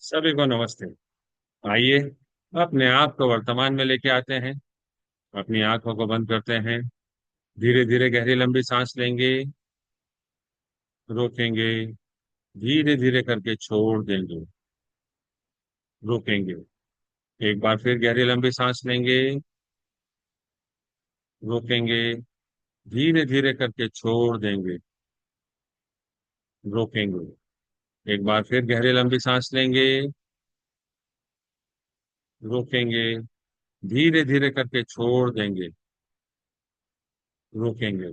सभी को नमस्ते। आइए अपने आप को वर्तमान में लेके आते हैं। अपनी आंखों को बंद करते हैं। धीरे धीरे गहरी लंबी सांस लेंगे। रोकेंगे। धीरे धीरे करके छोड़ देंगे। रोकेंगे। एक बार फिर गहरी लंबी सांस लेंगे। रोकेंगे। धीरे धीरे करके छोड़ देंगे। रोकेंगे। एक बार फिर गहरी लंबी सांस लेंगे। रोकेंगे। धीरे धीरे करके छोड़ देंगे। रोकेंगे।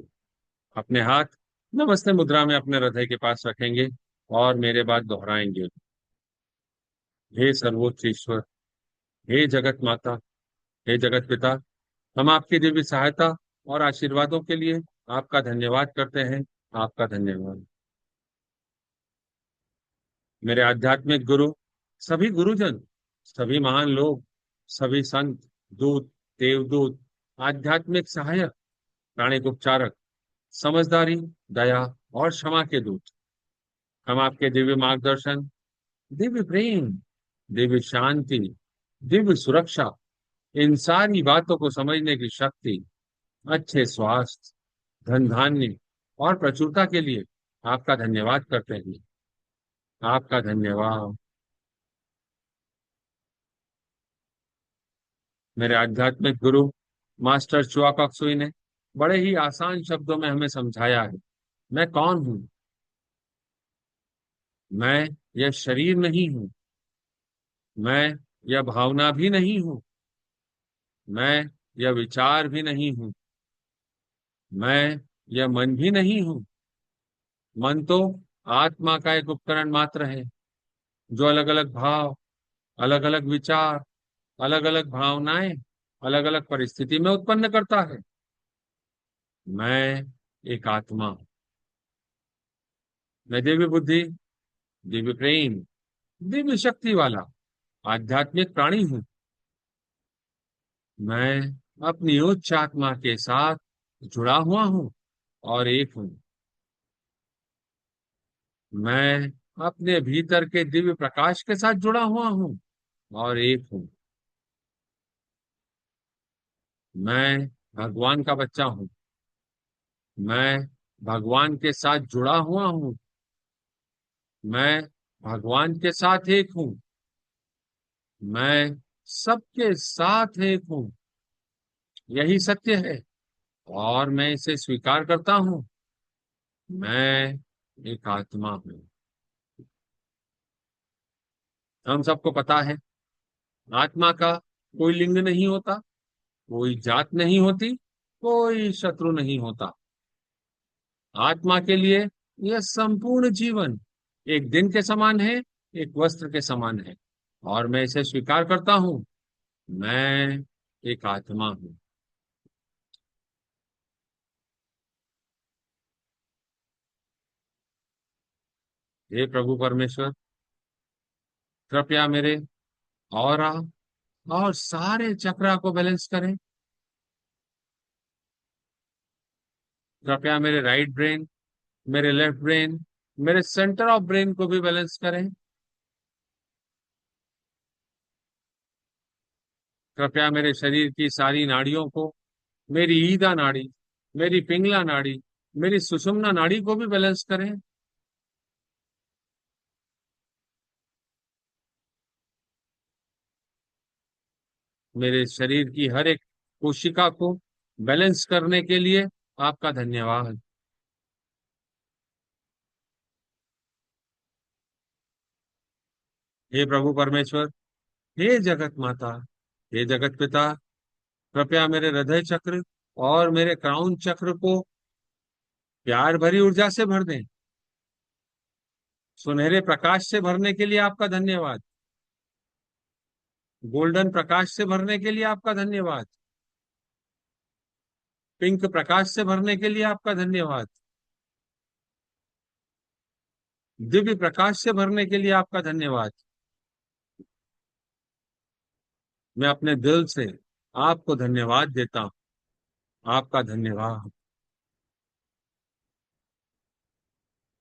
अपने हाथ नमस्ते मुद्रा में अपने हृदय के पास रखेंगे और मेरे बाद दोहराएंगे। हे सर्वोच्च ईश्वर, हे जगत माता, हे जगत पिता, हम आपकी दिव्य सहायता और आशीर्वादों के लिए आपका धन्यवाद करते हैं। आपका धन्यवाद। मेरे आध्यात्मिक गुरु, सभी गुरुजन, सभी महान लोग, सभी संत, दूत, देवदूत, आध्यात्मिक सहायक, प्राणिक उपचारक, समझदारी, दया और क्षमा के दूत, हम आपके दिव्य मार्गदर्शन, दिव्य प्रेम, दिव्य शांति, दिव्य सुरक्षा, इन सारी बातों को समझने की शक्ति, अच्छे स्वास्थ्य, धन धान्य और प्रचुरता के लिए आपका धन्यवाद करते हैं। आपका धन्यवाद। मेरे आध्यात्मिक गुरु मास्टर चुआ कॉक्सुई ने बड़े ही आसान शब्दों में हमें समझाया है। मैं कौन हूँ? मैं यह शरीर नहीं हूँ। मैं यह भावना भी नहीं हूँ। मैं यह विचार भी नहीं हूँ। मैं यह मन भी नहीं हूँ। मन तो आत्मा का एक उपकरण मात्र है, जो अलग अलग भाव, अलग अलग विचार, अलग अलग भावनाएं, अलग अलग परिस्थिति में उत्पन्न करता है। मैं एक आत्मा हूं। मैं दिव्य बुद्धि, दिव्य प्रेम, दिव्य शक्ति वाला आध्यात्मिक प्राणी हूँ। मैं अपनी उच्च आत्मा के साथ जुड़ा हुआ हूँ और एक हूँ। मैं अपने भीतर के दिव्य प्रकाश के साथ जुड़ा हुआ हूँ और एक हूँ। मैं भगवान का बच्चा हूँ। मैं भगवान के साथ जुड़ा हुआ हूँ। मैं भगवान के साथ एक हूँ। मैं सबके साथ एक हूँ। यही सत्य है और मैं इसे स्वीकार करता हूँ। मैं एक आत्मा हूँ। हम सबको पता है, आत्मा का कोई लिंग नहीं होता, कोई जात नहीं होती, कोई शत्रु नहीं होता। आत्मा के लिए यह संपूर्ण जीवन एक दिन के समान है, एक वस्त्र के समान है, और मैं इसे स्वीकार करता हूँ। मैं एक आत्मा हूँ। हे प्रभु परमेश्वर, कृपया मेरे ऑरा और सारे चक्रा को बैलेंस करें। कृपया मेरे राइट ब्रेन, मेरे लेफ्ट ब्रेन, मेरे सेंटर ऑफ ब्रेन को भी बैलेंस करें। कृपया मेरे शरीर की सारी नाड़ियों को, मेरी ईदा नाड़ी, मेरी पिंगला नाड़ी, मेरी सुषुम्ना नाड़ी को भी बैलेंस करें। मेरे शरीर की हर एक कोशिका को बैलेंस करने के लिए आपका धन्यवाद। हे प्रभु परमेश्वर, हे जगत माता, हे जगत पिता, कृपया मेरे हृदय चक्र और मेरे क्राउन चक्र को प्यार भरी ऊर्जा से भर दें। सुनहरे प्रकाश से भरने के लिए आपका धन्यवाद। गोल्डन प्रकाश से भरने के लिए आपका धन्यवाद। पिंक प्रकाश से भरने के लिए आपका धन्यवाद। दिव्य प्रकाश से भरने के लिए आपका धन्यवाद। मैं अपने दिल से आपको धन्यवाद देता हूँ। आपका धन्यवाद।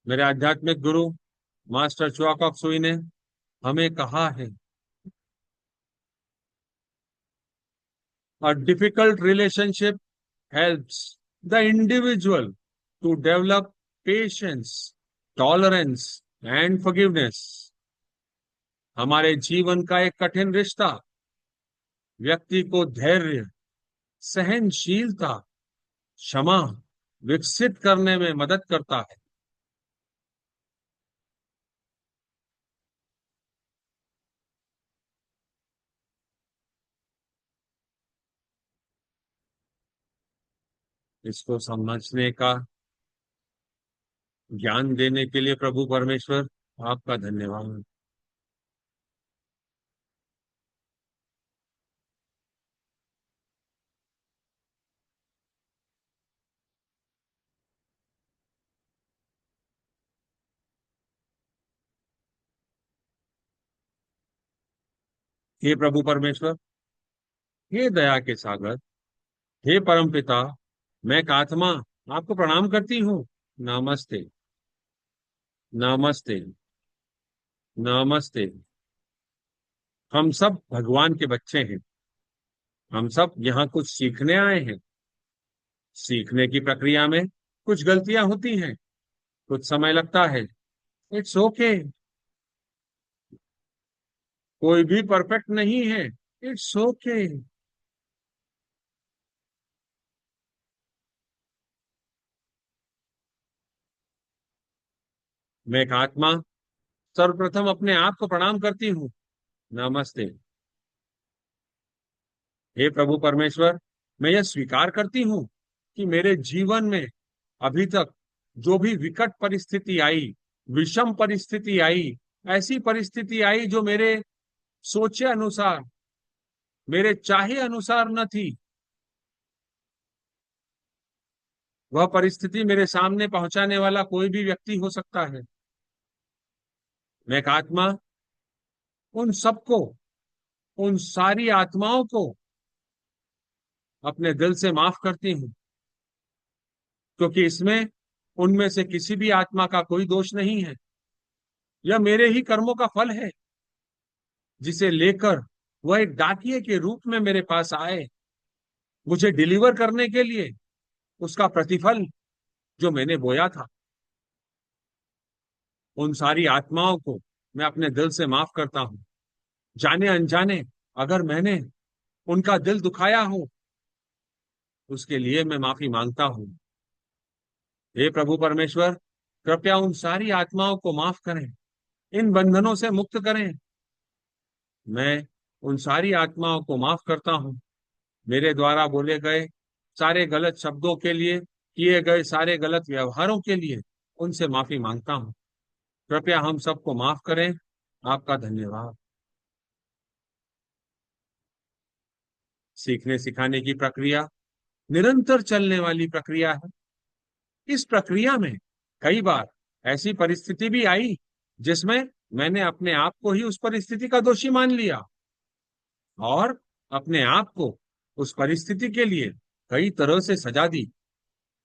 मेरे आध्यात्मिक गुरु मास्टर चुआक सुई ने हमें कहा है, a difficult relationship helps the individual to develop patience, tolerance and forgiveness. हमारे जीवन का एक कठिन रिश्ता व्यक्ति को धैर्य, सहनशीलता, क्षमा विकसित करने में मदद करता है। इसको समझने का ज्ञान देने के लिए प्रभु परमेश्वर आपका धन्यवाद। हे प्रभु परमेश्वर, हे दया के सागर, हे परम पिता, मैं एक आत्मा आपको प्रणाम करती हूँ। नमस्ते। नमस्ते। नमस्ते। हम सब भगवान के बच्चे हैं। हम सब यहाँ कुछ सीखने आए हैं। सीखने की प्रक्रिया में कुछ गलतियां होती हैं, कुछ समय लगता है। It's okay. कोई भी परफेक्ट नहीं है। It's okay. मैं एक आत्मा सर्वप्रथम अपने आप को प्रणाम करती हूँ। नमस्ते। हे प्रभु परमेश्वर, मैं यह स्वीकार करती हूँ कि मेरे जीवन में अभी तक जो भी विकट परिस्थिति आई, विषम परिस्थिति आई, ऐसी परिस्थिति आई जो मेरे सोचे अनुसार, मेरे चाहे अनुसार न थी, वह परिस्थिति मेरे सामने पहुंचाने वाला कोई भी व्यक्ति हो सकता है। मैं एक आत्मा उन सबको, उन सारी आत्माओं को अपने दिल से माफ करती हूँ, क्योंकि इसमें उनमें से किसी भी आत्मा का कोई दोष नहीं है। यह मेरे ही कर्मों का फल है, जिसे लेकर वह एक डाकिये के रूप में मेरे पास आए, मुझे डिलीवर करने के लिए उसका प्रतिफल जो मैंने बोया था। उन सारी आत्माओं को मैं अपने दिल से माफ करता हूँ। जाने अनजाने अगर मैंने उनका दिल दुखाया हो, उसके लिए मैं माफी मांगता हूँ। हे प्रभु परमेश्वर, कृपया उन सारी आत्माओं को माफ करें, इन बंधनों से मुक्त करें। मैं उन सारी आत्माओं को माफ करता हूँ, मेरे द्वारा बोले गए सारे गलत शब्दों के लिए, किए गए सारे गलत व्यवहारों के लिए उनसे माफी मांगता हूँ। कृपया हम सबको माफ करें। आपका धन्यवाद। सीखने सिखाने की प्रक्रिया निरंतर चलने वाली प्रक्रिया है। इस प्रक्रिया में कई बार ऐसी परिस्थिति भी आई जिसमें मैंने अपने आप को ही उस परिस्थिति का दोषी मान लिया और अपने आप को उस परिस्थिति के लिए कई तरह से सजा दी।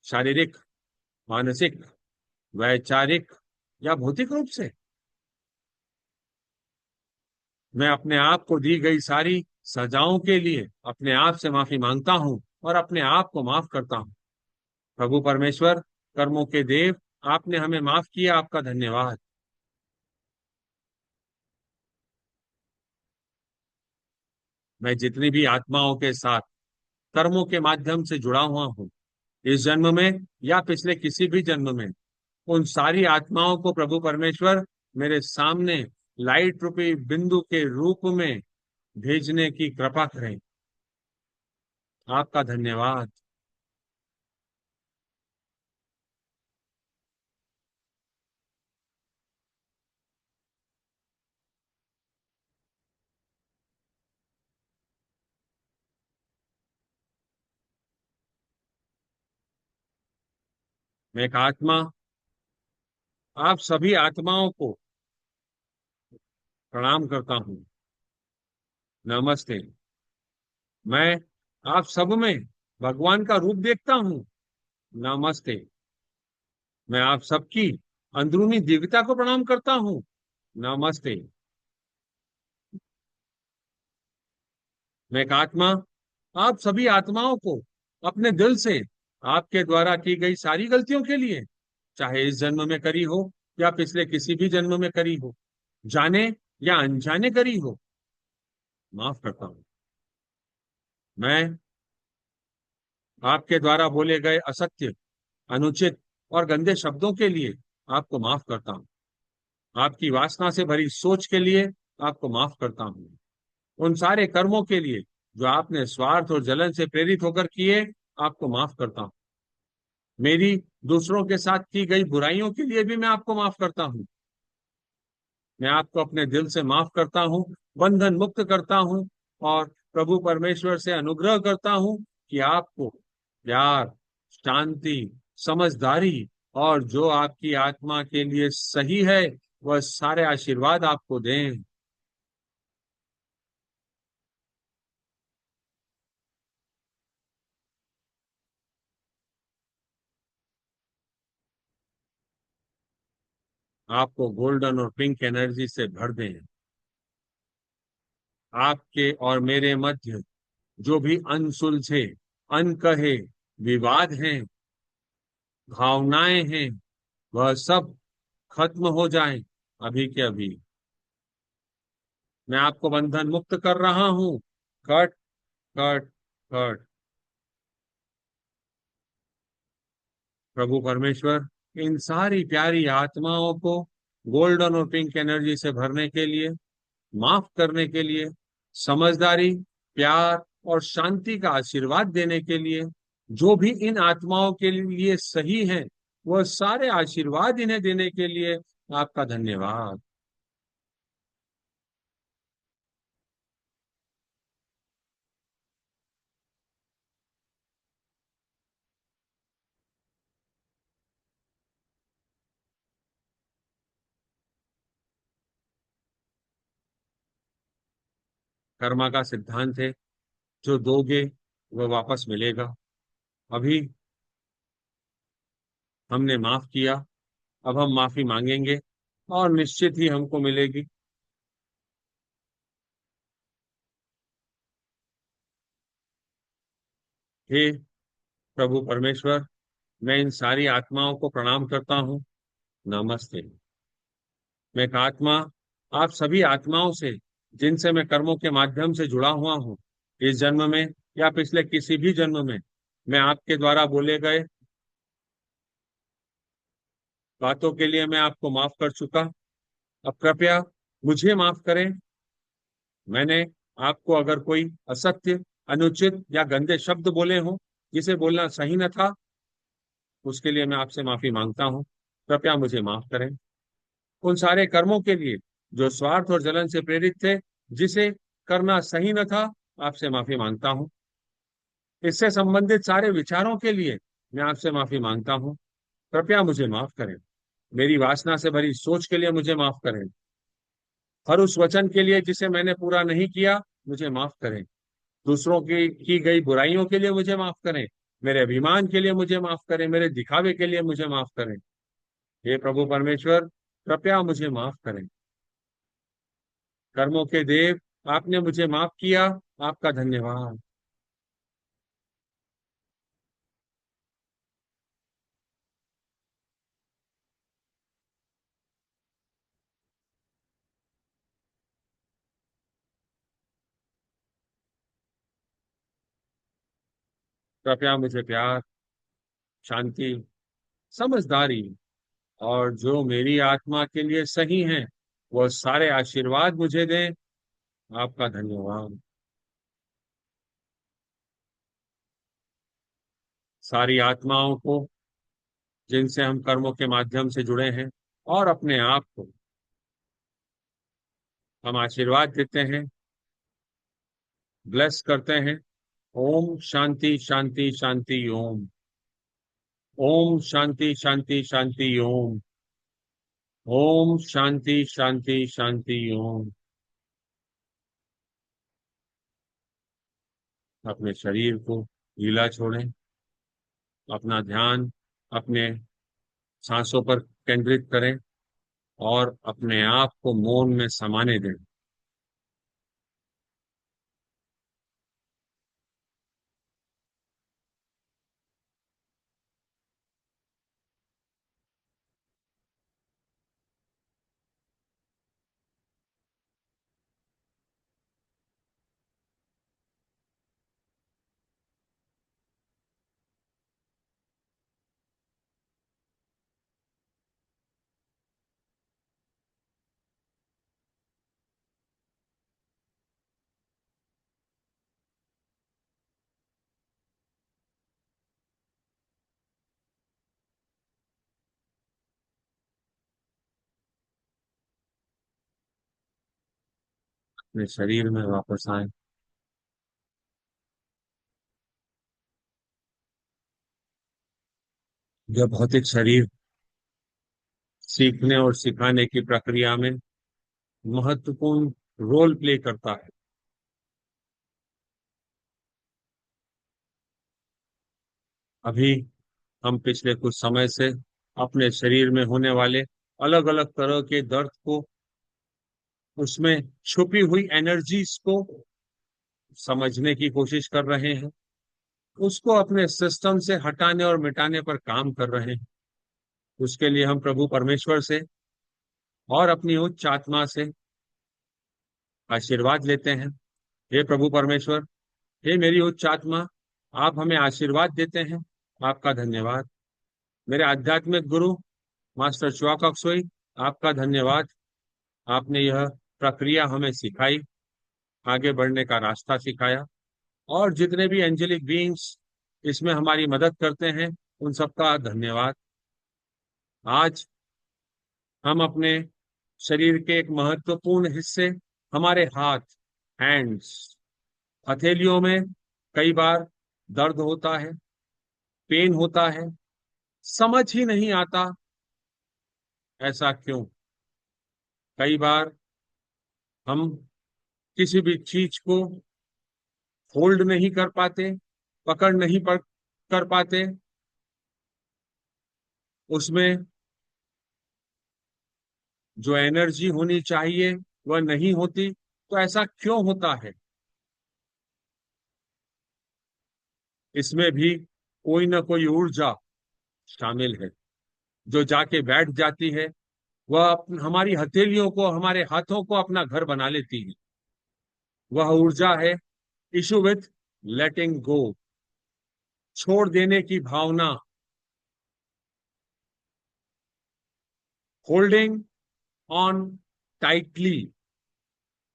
शारीरिक, मानसिक, वैचारिक या भौतिक रूप से। मैं अपने आप को दी गई सारी सजाओं के लिए अपने आप से माफी मांगता हूँ और अपने आप को माफ करता हूँ। प्रभु परमेश्वर, कर्मों के देव, आपने हमें माफ किया, आपका धन्यवाद। मैं जितनी भी आत्माओं के साथ कर्मों के माध्यम से जुड़ा हुआ हूँ, इस जन्म में या पिछले किसी भी जन्म में, उन सारी आत्माओं को प्रभु परमेश्वर मेरे सामने लाइट रूपी बिंदु के रूप में भेजने की कृपा करें। आपका धन्यवाद। मैं एक आत्मा आप सभी आत्माओं को प्रणाम करता हूँ। नमस्ते। मैं आप सब में भगवान का रूप देखता हूँ। नमस्ते। मैं आप सबकी अंदरूनी दिव्यता को प्रणाम करता हूँ। नमस्ते। मैं एक आत्मा आप सभी आत्माओं को अपने दिल से आपके द्वारा की गई सारी गलतियों के लिए, चाहे इस जन्म में करी हो या पिछले किसी भी जन्म में करी हो, जाने या अनजाने करी हो, माफ करता हूं। मैं आपके द्वारा बोले गए असत्य, अनुचित और गंदे शब्दों के लिए आपको माफ करता हूं। आपकी वासना से भरी सोच के लिए आपको माफ करता हूं। उन सारे कर्मों के लिए जो आपने स्वार्थ और जलन से प्रेरित होकर किए, आपको माफ करता हूं। मेरी दूसरों के साथ की गई बुराइयों के लिए भी मैं आपको माफ करता हूं। मैं आपको अपने दिल से माफ करता हूं, बंधन मुक्त करता हूं और प्रभु परमेश्वर से अनुग्रह करता हूं कि आपको प्यार, शांति, समझदारी और जो आपकी आत्मा के लिए सही है, वह सारे आशीर्वाद आपको दें। आपको गोल्डन और पिंक एनर्जी से भर दें। आपके और मेरे मध्य जो भी अनसुलझे, अनकहे विवाद हैं, भावनाएं हैं, वह सब खत्म हो जाएं अभी के अभी। मैं आपको बंधन मुक्त कर रहा हूं। Cut, cut, cut. प्रभु परमेश्वर इन सारी प्यारी आत्माओं को गोल्डन और पिंक एनर्जी से भरने के लिए, माफ करने के लिए, समझदारी, प्यार और शांति का आशीर्वाद देने के लिए, जो भी इन आत्माओं के लिए सही है, वह सारे आशीर्वाद इन्हें देने के लिए आपका धन्यवाद। कर्मा का सिद्धांत है, जो दोगे वह वापस मिलेगा। अभी हमने माफ किया, अब हम माफी मांगेंगे और निश्चित ही हमको मिलेगी। हे प्रभु परमेश्वर, मैं इन सारी आत्माओं को प्रणाम करता हूँ। नमस्ते। मैं एक आत्मा आप सभी आत्माओं से, जिनसे मैं कर्मों के माध्यम से जुड़ा हुआ हूँ, इस जन्म में या पिछले किसी भी जन्म में, मैं आपके द्वारा बोले गए बातों के लिए मैं आपको माफ कर चुका। अब कृपया मुझे माफ करें। मैंने आपको अगर कोई असत्य, अनुचित या गंदे शब्द बोले हों, जिसे बोलना सही न था, उसके लिए मैं आपसे माफी मांगता हूँ। कृपया मुझे माफ करें। उन सारे कर्मों के लिए जो स्वार्थ और जलन से प्रेरित थे, जिसे करना सही न था, आपसे माफी मांगता हूँ। इससे संबंधित सारे विचारों के लिए मैं आपसे माफी मांगता हूँ। कृपया मुझे माफ करें। मेरी वासना से भरी सोच के लिए मुझे माफ करें। हर उस वचन के लिए जिसे मैंने पूरा नहीं किया, मुझे माफ करें। दूसरों की गई बुराइयों के लिए मुझे माफ करें। मेरे अभिमान के लिए मुझे माफ करें। मेरे दिखावे के लिए मुझे माफ करें। हे प्रभु परमेश्वर, कृपया मुझे माफ करें। कर्मों के देव, आपने मुझे माफ किया, आपका धन्यवाद। कृपया मुझे प्यार, शांति, समझदारी और जो मेरी आत्मा के लिए सही है, वो सारे आशीर्वाद मुझे दें। आपका धन्यवाद। सारी आत्माओं को, जिनसे हम कर्मों के माध्यम से जुड़े हैं, और अपने आप को हम आशीर्वाद देते हैं, ब्लेस करते हैं। ओम शांति शांति शांति ओम। ओम शांति शांति शांति ओम। ओम शांति शांति शांति ओम। अपने शरीर को ढीला छोड़ें। अपना ध्यान अपने सांसों पर केंद्रित करें और अपने आप को मौन में समाने दें। अपने शरीर में वापस आए। यह भौतिक शरीर सीखने और सिखाने की प्रक्रिया में महत्वपूर्ण रोल प्ले करता है। अभी हम पिछले कुछ समय से अपने शरीर में होने वाले अलग अलग तरह के दर्द को, उसमें छुपी हुई एनर्जीज को समझने की कोशिश कर रहे हैं, उसको अपने सिस्टम से हटाने और मिटाने पर काम कर रहे हैं। उसके लिए हम प्रभु परमेश्वर से और अपनी उच्च आत्मा से आशीर्वाद लेते हैं। हे प्रभु परमेश्वर, हे मेरी उच्च आत्मा, आप हमें आशीर्वाद देते हैं। आपका धन्यवाद। मेरे आध्यात्मिक गुरु मास्टर च्वाकॉक्सोई, आपका धन्यवाद। आपने यह प्रक्रिया हमें सिखाई, आगे बढ़ने का रास्ता सिखाया, और जितने भी एंजेलिक बीइंग्स इसमें हमारी मदद करते हैं, उन सबका धन्यवाद। आज हम अपने शरीर के एक महत्वपूर्ण हिस्से, हमारे हाथ, हैंड्स, हथेलियों में कई बार दर्द होता है, पेन होता है। समझ ही नहीं आता ऐसा क्यों। कई बार हम किसी भी चीज को होल्ड नहीं कर पाते, पकड़ नहीं कर पाते, उसमें जो एनर्जी होनी चाहिए वह नहीं होती। तो ऐसा क्यों होता है? इसमें भी कोई ना कोई ऊर्जा शामिल है, जो जाके बैठ जाती है। वह हमारी हथेलियों को, हमारे हाथों को अपना घर बना लेती है। वह ऊर्जा है इशू विथ लेटिंग गो, छोड़ देने की भावना, होल्डिंग ऑन टाइटली,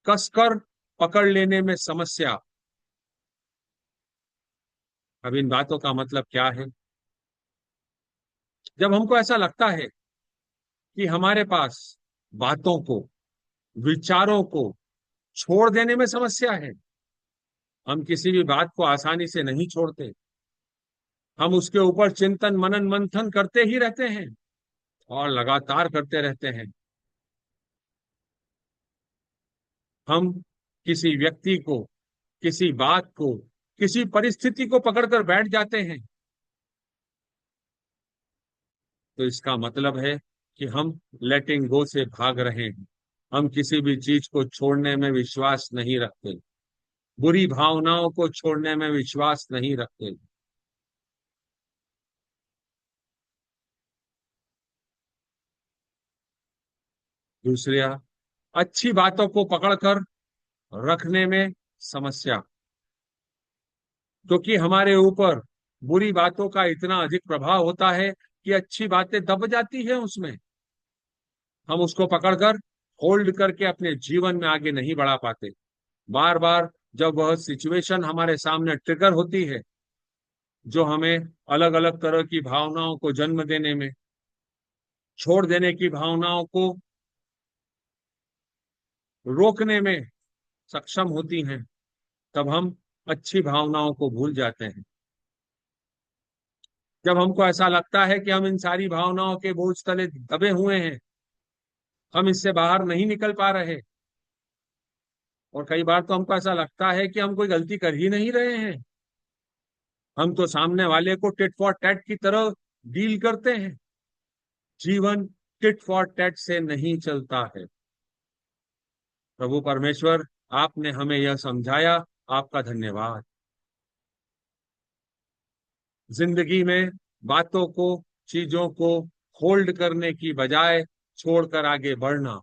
कसकर पकड़ लेने में समस्या। अब इन बातों का मतलब क्या है? जब हमको ऐसा लगता है कि हमारे पास बातों को, विचारों को छोड़ देने में समस्या है, हम किसी भी बात को आसानी से नहीं छोड़ते। हम उसके ऊपर चिंतन मनन मंथन करते ही रहते हैं और लगातार करते रहते हैं। हम किसी व्यक्ति को, किसी बात को, किसी परिस्थिति को पकड़कर बैठ जाते हैं, तो इसका मतलब है कि हम लेटिंग गो से भाग रहे हैं। हम किसी भी चीज को छोड़ने में विश्वास नहीं रखते, बुरी भावनाओं को छोड़ने में विश्वास नहीं रखते। दूसरा, अच्छी बातों को पकड़कर रखने में समस्या, क्योंकि हमारे ऊपर बुरी बातों का इतना अधिक प्रभाव होता है कि अच्छी बातें दब जाती है उसमें। हम उसको पकड़कर होल्ड करके अपने जीवन में आगे नहीं बढ़ा पाते। बार बार जब वह सिचुएशन हमारे सामने ट्रिगर होती है, जो हमें अलग अलग तरह की भावनाओं को जन्म देने में, छोड़ देने की भावनाओं को रोकने में सक्षम होती हैं, तब हम अच्छी भावनाओं को भूल जाते हैं। जब हमको ऐसा लगता है कि हम इन सारी भावनाओं के बोझ तले दबे हुए हैं, हम इससे बाहर नहीं निकल पा रहे, और कई बार तो हमको ऐसा लगता है कि हम कोई गलती कर ही नहीं रहे हैं, हम तो सामने वाले को टिट फॉर टैट की तरह डील करते हैं। जीवन टिट फॉर टैट से नहीं चलता है। प्रभु परमेश्वर, आपने हमें यह समझाया, आपका धन्यवाद। जिंदगी में बातों को, चीजों को होल्ड करने की बजाय छोड़कर आगे बढ़ना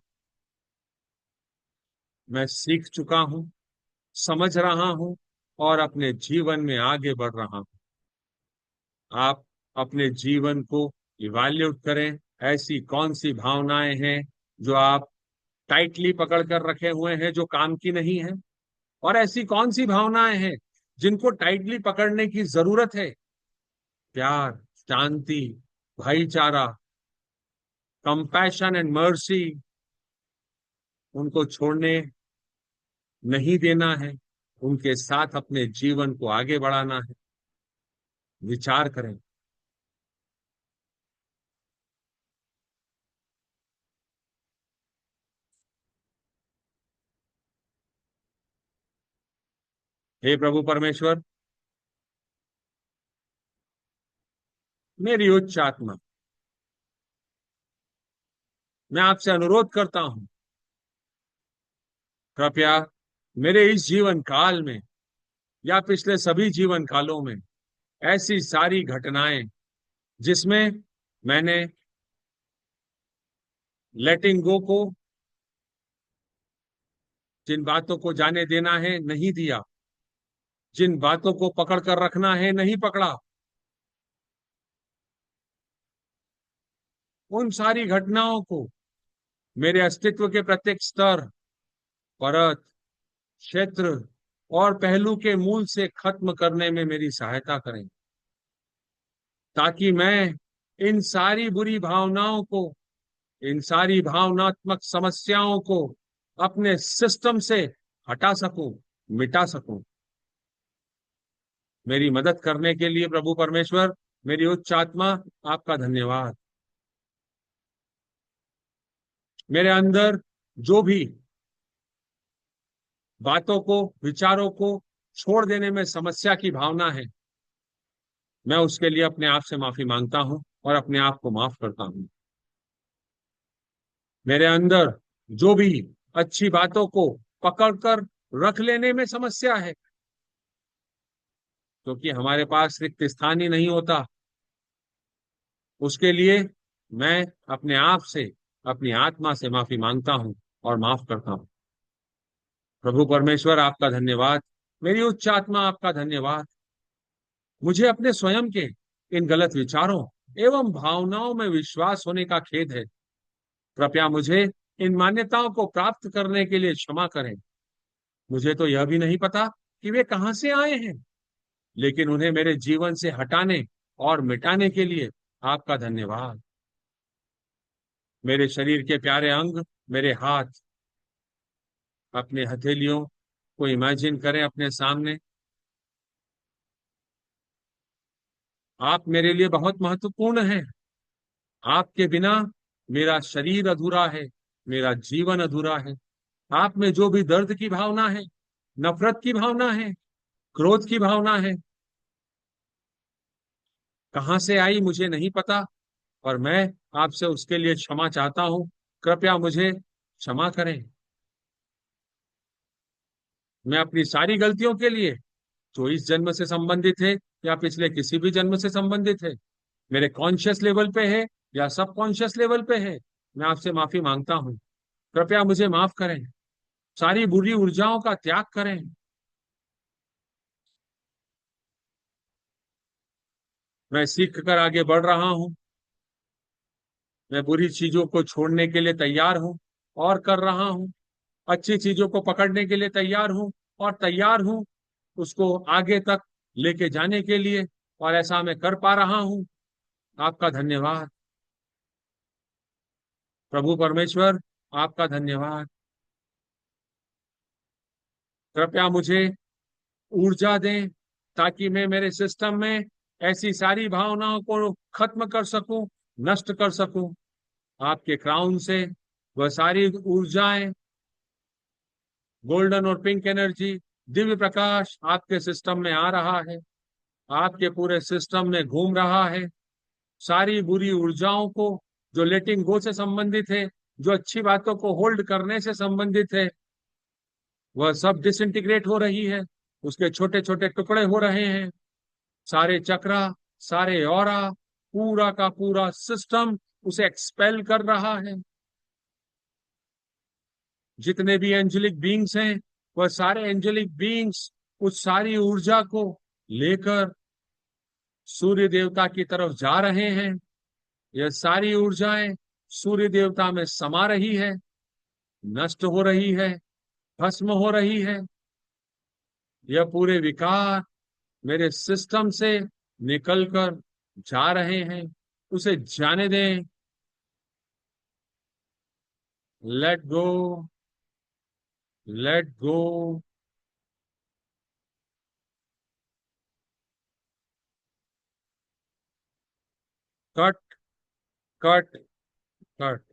मैं सीख चुका हूं, समझ रहा हूं, और अपने जीवन में आगे बढ़ रहा हूं। आप अपने जीवन को इवैल्यूएट करें। ऐसी कौन सी भावनाएं हैं जो आप टाइटली पकड़ कर रखे हुए हैं, जो काम की नहीं है? और ऐसी कौन सी भावनाएं हैं जिनको टाइटली पकड़ने की जरूरत है? प्यार, शांति, भाईचारा, कंपैशन एंड मर्सी, उनको छोड़ने नहीं देना है, उनके साथ अपने जीवन को आगे बढ़ाना है। विचार करें। हे प्रभु परमेश्वर, मेरी उच्च आत्मा, मैं आपसे अनुरोध करता हूं, कृपया मेरे इस जीवन काल में या पिछले सभी जीवन कालों में ऐसी सारी घटनाएं जिसमें मैंने लेटिंग गो को, जिन बातों को जाने देना है नहीं दिया, जिन बातों को पकड़ कर रखना है नहीं पकड़ा, उन सारी घटनाओं को मेरे अस्तित्व के प्रत्येक स्तर, परत, क्षेत्र और पहलू के मूल से खत्म करने में मेरी सहायता करें, ताकि मैं इन सारी बुरी भावनाओं को, इन सारी भावनात्मक समस्याओं को अपने सिस्टम से हटा सकूं, मिटा सकूं। मेरी मदद करने के लिए प्रभु परमेश्वर, मेरी उच्च आत्मा, आपका धन्यवाद। मेरे अंदर जो भी बातों को, विचारों को छोड़ देने में समस्या की भावना है, मैं उसके लिए अपने आप से माफी मांगता हूं और अपने आप को माफ करता हूं। मेरे अंदर जो भी अच्छी बातों को पकड़कर रख लेने में समस्या है, क्योंकि हमारे पास रिक्त स्थान ही नहीं होता, उसके लिए मैं अपने आप से, अपनी आत्मा से माफी मांगता हूं और माफ करता हूं। प्रभु परमेश्वर, आपका धन्यवाद। मेरी उच्च आत्मा, आपका धन्यवाद। मुझे अपने स्वयं के इन गलत विचारों एवं भावनाओं में विश्वास होने का खेद है। कृपया मुझे इन मान्यताओं को प्राप्त करने के लिए क्षमा करें। मुझे तो यह भी नहीं पता कि वे कहां से आए हैं, लेकिन उन्हें मेरे जीवन से हटाने और मिटाने के लिए आपका धन्यवाद। मेरे शरीर के प्यारे अंग, मेरे हाथ, अपने हथेलियों को इमेजिन करें अपने सामने। आप मेरे लिए बहुत महत्वपूर्ण हैं। आपके बिना मेरा शरीर अधूरा है, मेरा जीवन अधूरा है। आप में जो भी दर्द की भावना है, नफरत की भावना है, क्रोध की भावना है, कहां से आई मुझे नहीं पता, और मैं आपसे उसके लिए क्षमा चाहता हूं। कृपया मुझे क्षमा करें। मैं अपनी सारी गलतियों के लिए, जो इस जन्म से संबंधित है या पिछले किसी भी जन्म से संबंधित है, मेरे कॉन्शियस लेवल पे है या सब कॉन्शियस लेवल पे है, मैं आपसे माफी मांगता हूं। कृपया मुझे माफ करें। सारी बुरी ऊर्जाओं का त्याग करें। मैं सीख कर आगे बढ़ रहा हूं। मैं बुरी चीजों को छोड़ने के लिए तैयार हूं और कर रहा हूं। अच्छी चीजों को पकड़ने के लिए तैयार हूं और तैयार हूं उसको आगे तक लेके जाने के लिए, और ऐसा मैं कर पा रहा हूं। आपका धन्यवाद। प्रभु परमेश्वर, आपका धन्यवाद। कृपया मुझे ऊर्जा दें, ताकि मैं मेरे सिस्टम में ऐसी सारी भावनाओं को खत्म कर सकूं, नष्ट कर सकूं। आपके क्राउन से वह सारी ऊर्जाएं, गोल्डन और पिंक एनर्जी, दिव्य प्रकाश आपके सिस्टम में आ रहा है, आपके पूरे सिस्टम में घूम रहा है। सारी बुरी ऊर्जाओं को, जो लेटिंग गो से संबंधित है, जो अच्छी बातों को होल्ड करने से संबंधित है, वह सब डिसइंटीग्रेट हो रही है। उसके छोटे छोटे टुकड़े हो रहे हैं। सारे चक्रा, सारे ऑरा, पूरा का पूरा सिस्टम उसे एक्सपेल कर रहा है। जितने भी एंजेलिक बीइंग्स हैं, वह सारे एंजेलिक बीइंग्स उस सारी ऊर्जा को लेकर सूर्य देवता की तरफ जा रहे हैं। यह सारी ऊर्जाएं सूर्य देवता में समा रही है, नष्ट हो रही है, भस्म हो रही है। यह पूरे विकार मेरे सिस्टम से निकलकर जा रहे हैं। उसे जाने दें। Let go, let go. Cut cut cut.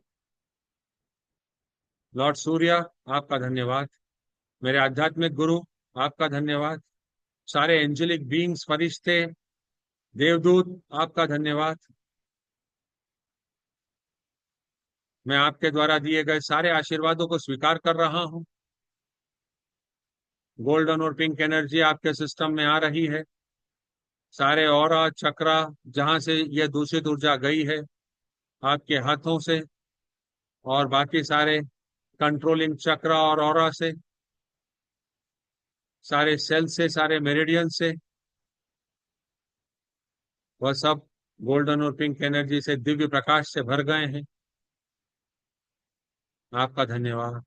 Lord Surya, आपका धन्यवाद। मेरे आध्यात्मिक गुरु, आपका धन्यवाद। सारे एंजेलिक बीइंग्स, फरिश्ते, देवदूत, आपका धन्यवाद। मैं आपके द्वारा दिए गए सारे आशीर्वादों को स्वीकार कर रहा हूं। गोल्डन और पिंक एनर्जी आपके सिस्टम में आ रही है। सारे ऑरा चक्रा, जहां से यह दूषित ऊर्जा गई है, आपके हाथों से और बाकी सारे कंट्रोलिंग चक्र और ऑरा से, सारे सेल से, सारे मेरिडियन से, वह सब गोल्डन और पिंक एनर्जी से, दिव्य प्रकाश से भर गए हैं। आपका धन्यवाद।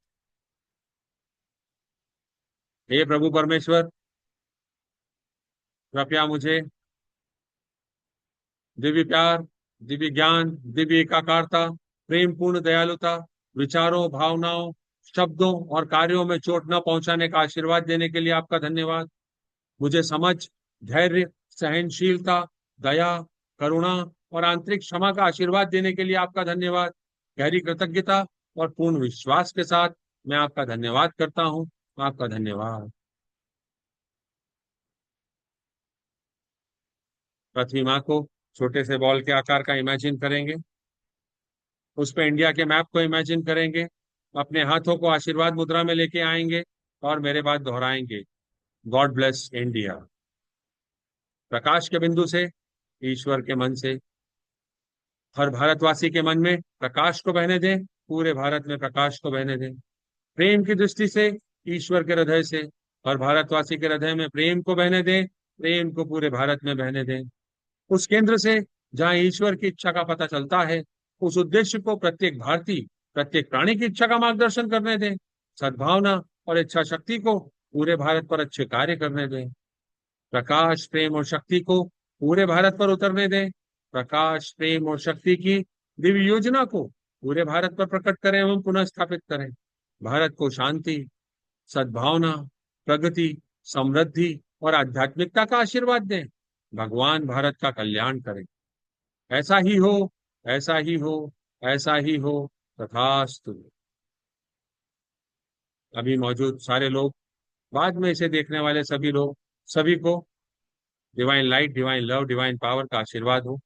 हे प्रभु परमेश्वर, कृपया मुझे दिव्य प्यार, दिव्य ज्ञान, दिव्य एकाकारता, प्रेम पूर्ण दयालुता, विचारों, भावनाओं, शब्दों और कार्यों में चोट न पहुंचाने का आशीर्वाद देने के लिए आपका धन्यवाद। मुझे समझ, धैर्य, सहनशीलता, दया, करुणा और आंतरिक क्षमा का आशीर्वाद देने के लिए आपका धन्यवाद। गहरी कृतज्ञता और पूर्ण विश्वास के साथ मैं आपका धन्यवाद करता हूं। आपका धन्यवाद। पृथ्वी माँ को छोटे से बॉल के आकार का इमेजिन करेंगे। उस पे इंडिया के मैप को इमेजिन करेंगे। अपने हाथों को आशीर्वाद मुद्रा में लेके आएंगे और मेरे बाद दोहराएंगे, गॉड ब्लेस इंडिया। प्रकाश के बिंदु से, ईश्वर के मन से, हर भारतवासी के मन में प्रकाश को बहने दें। पूरे भारत में प्रकाश को बहने दें। प्रेम की दृष्टि से, ईश्वर के हृदय से, हर भारतवासी के हृदय में प्रेम को बहने दें। प्रेम को पूरे भारत में बहने दें। उस केंद्र से जहां ईश्वर की इच्छा का पता चलता है, उस उद्देश्य को प्रत्येक भारतीय, प्रत्येक प्राणी की इच्छा का मार्गदर्शन करने दें। सद्भावना और इच्छा शक्ति को पूरे भारत पर अच्छे कार्य करने दें। प्रकाश, प्रेम और शक्ति को पूरे भारत पर उतरने दें। प्रकाश, प्रेम और शक्ति की दिव्य योजना को पूरे भारत पर प्रकट करें एवं पुनः स्थापित करें। भारत को शांति, सद्भावना, प्रगति, समृद्धि और आध्यात्मिकता का आशीर्वाद दें। भगवान भारत का कल्याण करें। ऐसा ही हो, ऐसा ही हो, ऐसा ही हो, तथास्तु। अभी मौजूद सारे लोग, बाद में इसे देखने वाले सभी लोग, सभी को divine light, divine love, divine power का आशीर्वाद हो।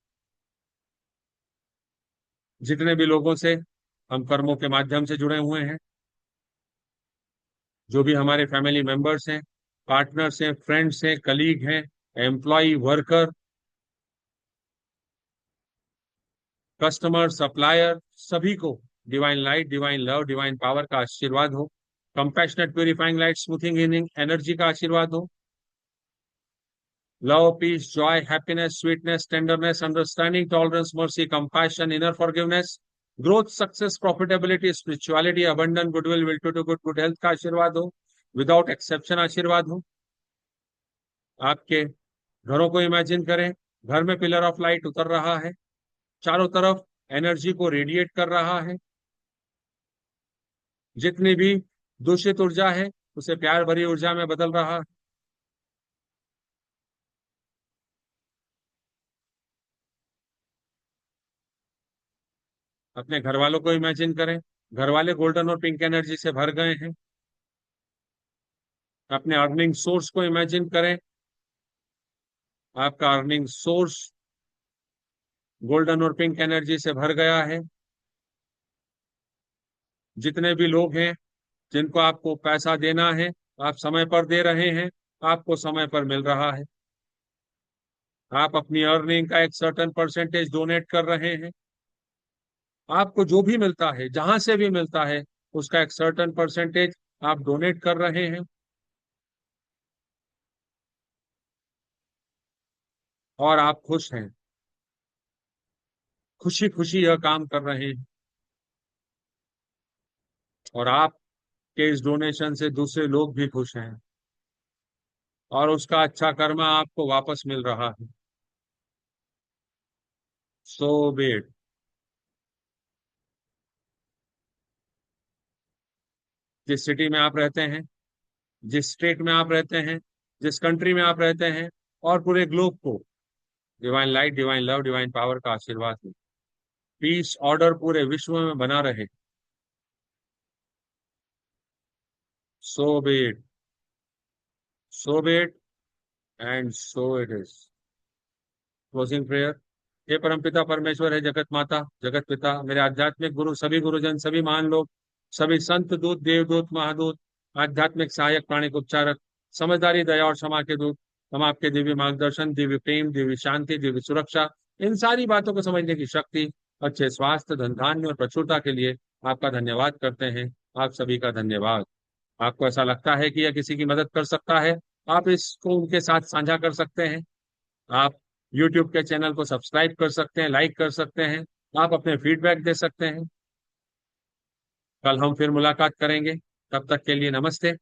जितने भी लोगों से हम कर्मों के माध्यम से जुड़े हुए हैं, जो भी हमारे फैमिली मेंबर्स हैं, पार्टनर्स हैं, फ्रेंड्स हैं, कलीग हैं, एम्प्लॉय, वर्कर, कस्टमर, सप्लायर, सभी को divine light, divine love, divine power का आशीर्वाद हो। Compassionate purifying light, smoothing healing energy का आशीर्वाद हो। Love, peace, joy, happiness, sweetness, tenderness, understanding, tolerance, mercy, compassion, inner forgiveness, growth, success, profitability, spirituality, abundance, goodwill, will to do good, good health का आशीर्वाद हो। Without exception आशीर्वाद हो। आपके घरों को इमेजिन करें, घर में पिलर ऑफ लाइट उतर रहा है, चारों तरफ एनर्जी को रेडिएट कर रहा है। जितनी भी दूषित ऊर्जा है, उसे प्यार भरी ऊर्जा में बदल रहा है। अपने घर वालों को इमेजिन करें, घर वाले गोल्डन और पिंक एनर्जी से भर गए हैं। अपने अर्निंग सोर्स को इमेजिन करें, आपका अर्निंग सोर्स गोल्डन और पिंक एनर्जी से भर गया है। जितने भी लोग हैं जिनको आपको पैसा देना है, आप समय पर दे रहे हैं, आपको समय पर मिल रहा है। आप अपनी अर्निंग का एक सर्टेन परसेंटेज डोनेट कर रहे हैं। आपको जो भी मिलता है, जहां से भी मिलता है, उसका एक सर्टेन परसेंटेज आप डोनेट कर रहे हैं। और आप खुश हैं, खुशी खुशी यह काम कर रहे हैं। और आपके इस डोनेशन से दूसरे लोग भी खुश हैं और उसका अच्छा कर्मा आपको वापस मिल रहा है। सो बेट। जिस सिटी में आप रहते हैं, जिस स्टेट में आप रहते हैं, जिस कंट्री में आप रहते हैं, और पूरे ग्लोब को divine light, divine love, divine power का आशीर्वाद हो। पीस ऑर्डर पूरे विश्व में बना रहे। So be it, so be it, and so it is. Closing prayer. हे परमपिता परमेश्वर, है जगत माता, जगत पिता, मेरे आध्यात्मिक गुरु, सभी गुरुजन, सभी महान लोग, सभी संत दूत, देवदूत, महादूत, आध्यात्मिक सहायक, प्राणिक उपचारक, समझदारी, दया और क्षमा के दूत, हम आपके दिव्य मार्गदर्शन, दिव्य प्रेम, दिव्य शांति, दिव्य सुरक्षा, इन सारी बातों को समझने की शक्ति, अच्छे स्वास्थ्य, धन धान्य और प्रचुरता के लिए आपका धन्यवाद करते हैं। आप सभी का धन्यवाद। आपको ऐसा लगता है कि यह किसी की मदद कर सकता है, आप इसको उनके साथ साझा कर सकते हैं। आप YouTube के चैनल को सब्सक्राइब कर सकते हैं, लाइक कर सकते हैं, आप अपने फीडबैक दे सकते हैं। कल हम फिर मुलाकात करेंगे, तब तक के लिए नमस्ते।